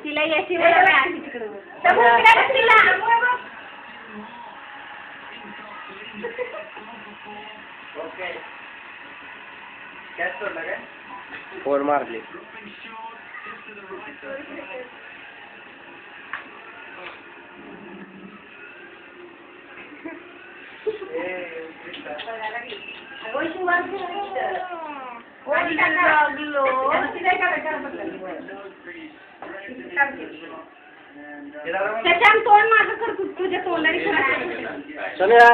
तिला याची फोर मारली. त्याच्या तोंड माझं कर तुझ्या तोंडाने सोन्या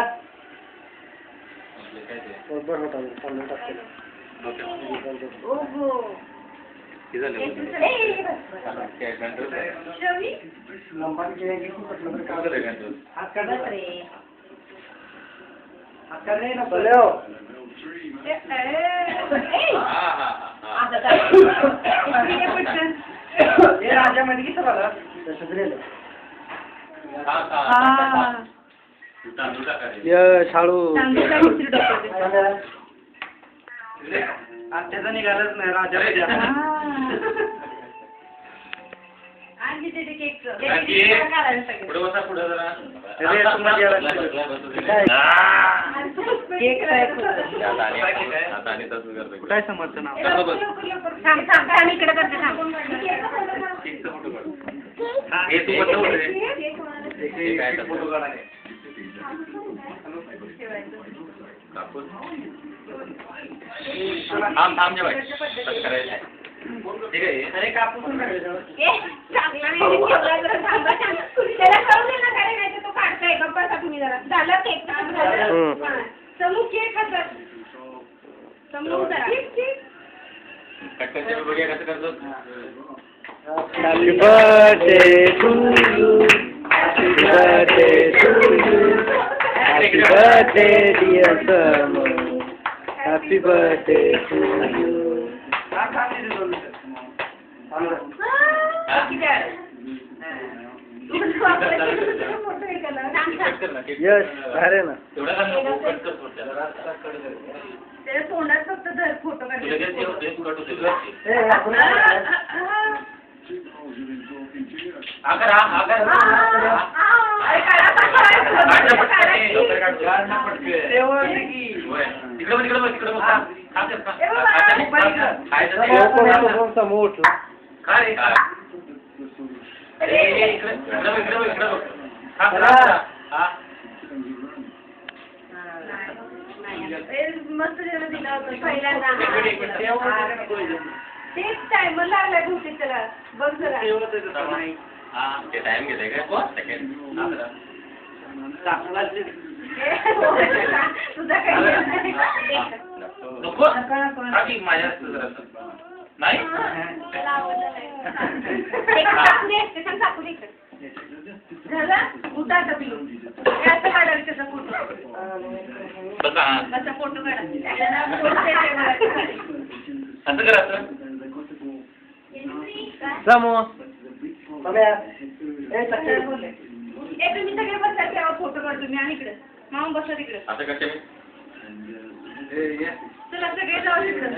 बरोबर होता चालू टाकते. राजामध्ये किती झालं शाळू त्याचा निघालच नाही राजा काय समजतं ना इकडे करते थांब जेवाय ठीक आहे. अरे कापूस त्याला कळू दे ना काय नाही तो काढताय गप्पा तुम्ही जरा झालं केक समूह केक खातात समूह जरा कट्ट्याचे बघूया कसं करतो. Happy birthday to you. Happy birthday to you. Happy birthday dear Summer. Happy birthday to you. Yes, अरे ना. त्याच्या तोंडात फक्त फोटो काढले मस्त जेवण दिलं होतं पहिल्यांदा तेच टायमर लागलाय बहुतेक त्याला बघ जरा ते टाइम घेते काय तुझा काही नको माझ्या नाही झाला उठा आता पिलू असं काढायला त्याचा फोटो बसा फोटो काढा असं करायचं समूह तुम्ही सगळे बसा तेव्हा फोटो काढतो मी आणि इकडे मामा बसा तिकडे असं करते चला सगळे जाऊ तिकडे